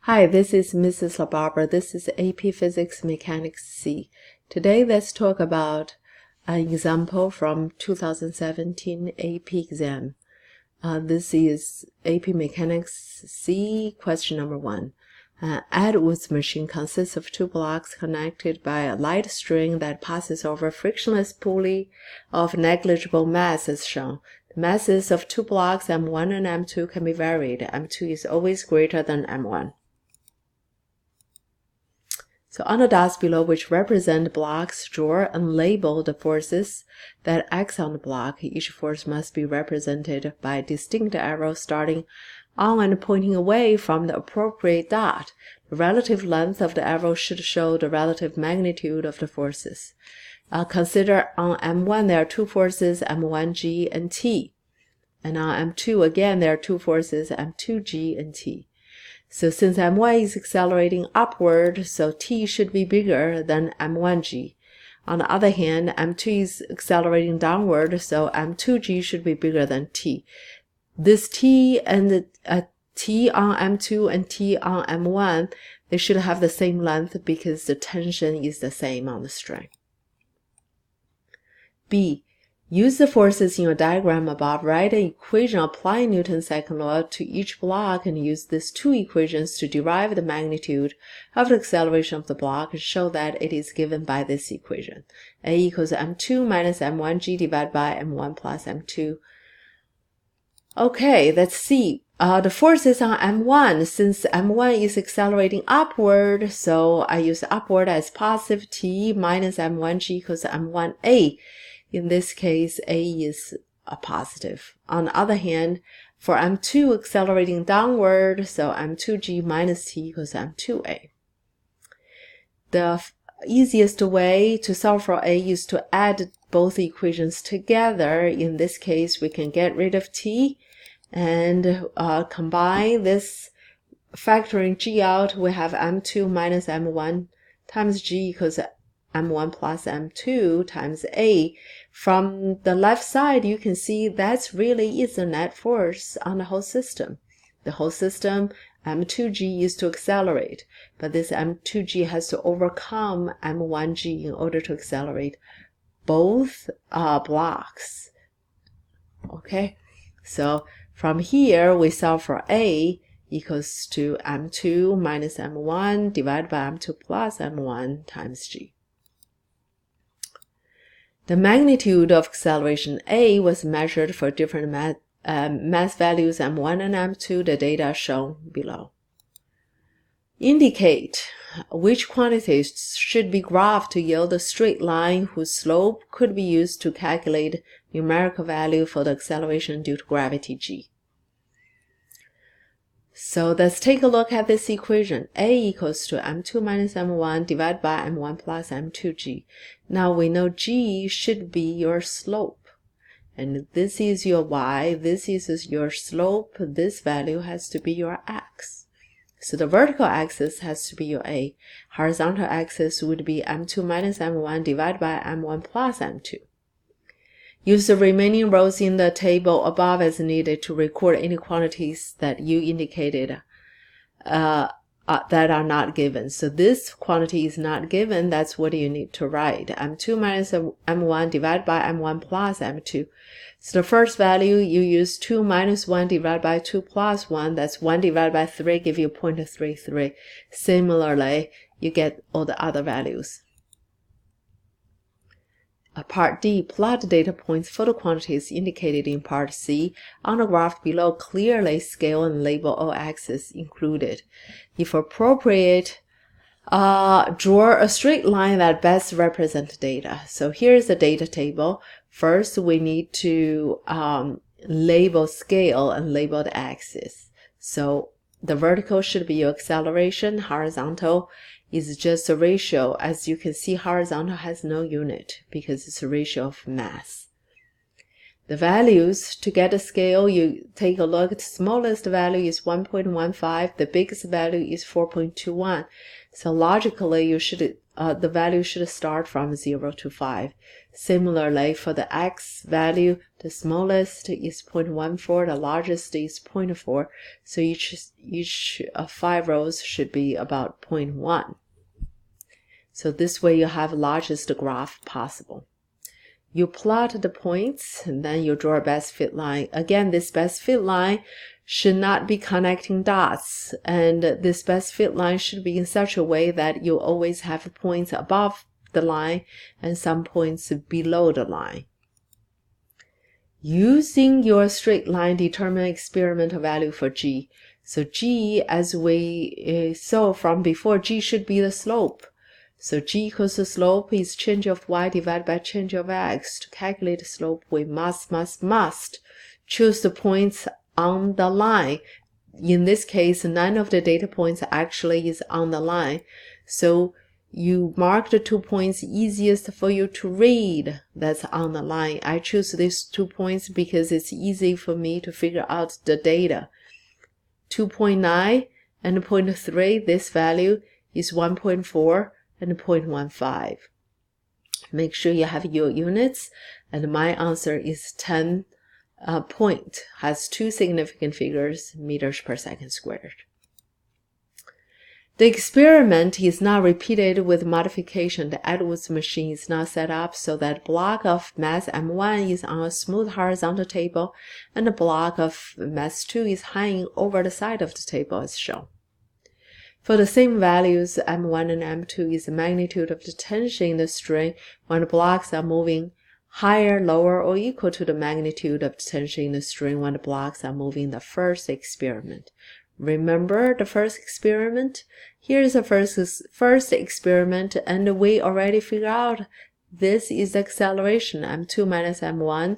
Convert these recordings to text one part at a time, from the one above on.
Hi, this is Mrs. LaBarbara. This is AP Physics Mechanics C. Today, let's talk about an example from 2017 AP exam. This is AP Mechanics C, question number 1. Atwood's machine consists of two blocks connected by a light string that passes over a frictionless pulley of negligible mass as shown. The masses of two blocks M1 and M2 can be varied. M2 is always greater than M1. So on the dots below, which represent blocks, draw and label the forces that act on the block. Each force must be represented by a distinct arrow starting on and pointing away from the appropriate dot. The relative length of the arrow should show the relative magnitude of the forces. Consider on M1 there are two forces, M1G and T. And on M2 again there are two forces, M2G and T. So since M1 is accelerating upward, so T should be bigger than M1G. On the other hand, M2 is accelerating downward, so M2G should be bigger than T. This T and T on M2 and T on M1, they should have the same length because the tension is the same on the string. B. Use the forces in your diagram above. Write an equation applying Newton's second law to each block and use these two equations to derive the magnitude of the acceleration of the block and show that it is given by this equation. A equals M2 minus M1G divided by M1 plus M2. Okay, let's see. The forces on M1, since M1 is accelerating upward, so I use upward as positive. T minus M1G equals M1A. In this case, A is a positive. On the other hand, for M2 accelerating downward, so M2G minus T equals M2A. The easiest way to solve for A is to add both equations together. In this case, we can get rid of T and combine this, factoring G out, we have M2 minus M1 times G equals M1 plus M2 times A. From the left side, you can see that's really is the net force on the whole system. The whole system, M2G is to accelerate, but this M2G has to overcome M1G in order to accelerate both blocks. Okay, so from here, we solve for A equals to M2 minus M1 divided by M2 plus M1 times G. The magnitude of acceleration A was measured for different mass values M1 and M2. The data are shown below. Indicate which quantities should be graphed to yield a straight line whose slope could be used to calculate numerical value for the acceleration due to gravity G. So let's take a look at this equation. A equals to M2 minus M1 divided by M1 plus M2G. Now we know G should be your slope. And this is your Y, this is your slope, this value has to be your X. So the vertical axis has to be your A. Horizontal axis would be M2 minus M1 divided by M1 plus M2. Use the remaining rows in the table above as needed to record any quantities that you indicated that are not given. So this quantity is not given, that's what you need to write. M2 minus M1 divided by M1 plus M2. So the first value, you use 2 minus 1 divided by 2 plus 1. That's 1 divided by 3, give you 0.33. Similarly, you get all the other values. Part D, plot data points for the quantities indicated in Part C. On the graph below, clearly scale and label all axes included. If appropriate, draw a straight line that best represents data. So here's the data table. First, we need to label scale and label the axis. So the vertical should be your acceleration, horizontal is just a ratio. As you can see, horizontal has no unit because it's a ratio of mass. The values, to get a scale, you take a look. The smallest value is 1.15. The biggest value is 4.21. So logically, you should the value should start from 0 to 5. Similarly, for the x value, the smallest is 0.14, the largest is 0.4. So each 5 rows should be about 0.1. So this way you have largest graph possible. You plot the points, and then you draw a best fit line. Again, this best fit line should not be connecting dots, and this best fit line should be in such a way that you always have points above the line and some points below the line. Using your straight line, determine experimental value for g. So g, as we saw from before, g should be the slope. So g equals the slope is change of y divided by change of x. To calculate the slope, we must choose the points on the line. In this case, none of the data points actually is on the line. So you mark the 2 points easiest for you to read that's on the line. I choose these 2 points because it's easy for me to figure out the data. 2.9 and 0.3, this value is 1.4 and 0.15. Make sure you have your units, and my answer is 10 point, has 2 significant figures, meters per second squared. The experiment is now repeated with modification. The Edwards machine is now set up so that block of mass M1 is on a smooth horizontal table, and the block of mass 2 is hanging over the side of the table as shown. For the same values, M1 and M2 is the magnitude of the tension in the string when the blocks are moving higher, lower, or equal to the magnitude of the tension in the string when the blocks are moving in the first experiment. Remember the first experiment? Here's the first experiment, and we already figured out this is the acceleration, M2 minus M1.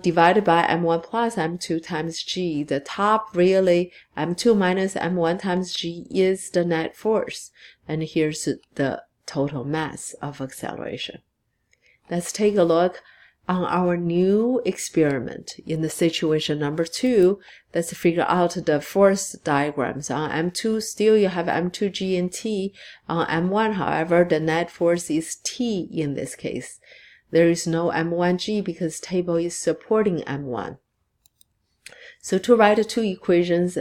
Divided by M1 plus M2 times g. The top really M2 minus M1 times g is the net force. And here's the total mass of acceleration. Let's take a look on our new experiment. In the situation number 2, let's figure out the force diagrams. On M2, still you have M2g and t. On M1, however, the net force is t in this case. There is no M1g because table is supporting M1. So to write the 2 equations,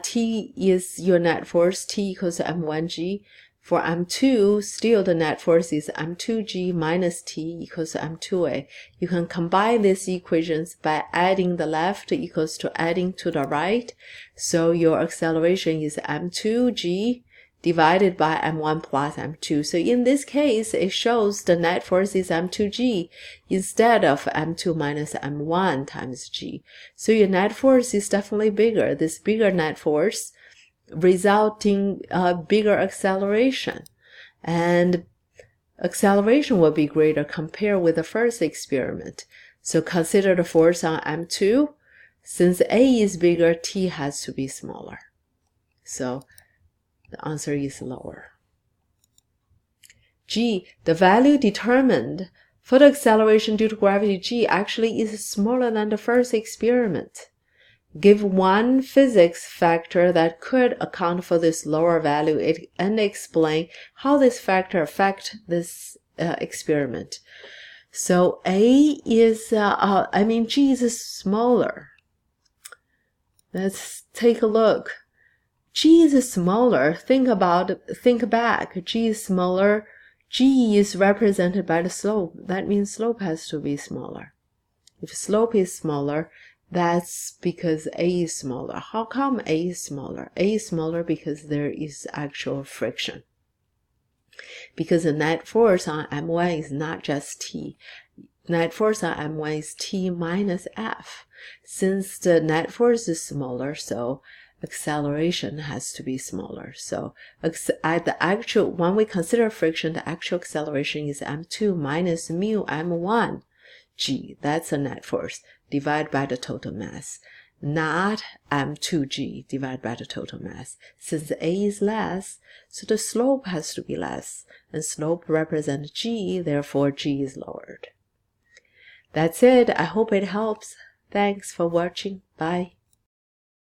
T is your net force, T equals M1g. For M2, still the net force is M2g minus T equals M2a. You can combine these equations by adding the left equals to adding to the right. So your acceleration is M2g divided by M1 plus M2. So in this case, it shows the net force is M2g instead of M2 minus M1 times g. So your net force is definitely bigger. This bigger net force resulting bigger acceleration. And acceleration will be greater compared with the first experiment. So consider the force on M2. Since A is bigger, T has to be smaller. So the answer is lower. G, the value determined for the acceleration due to gravity G actually is smaller than the first experiment. Give one physics factor that could account for this lower value and explain how this factor affects this experiment. So A is, G is smaller. Let's take a look. G is smaller. Think back. G is smaller. G is represented by the slope. That means slope has to be smaller. If slope is smaller, that's because A is smaller. How come A is smaller? A is smaller because there is actual friction. Because the net force on M1 is not just T. Net force on M1 is T minus F. Since the net force is smaller, so acceleration has to be smaller. So at the actual, when we consider friction, the actual acceleration is M2 minus mu M1 g. That's the net force divided by the total mass, not M2g divided by the total mass. Since A is less, so the slope has to be less, and slope represents g, therefore g is lowered. That's it. I hope it helps. Thanks for watching. Bye.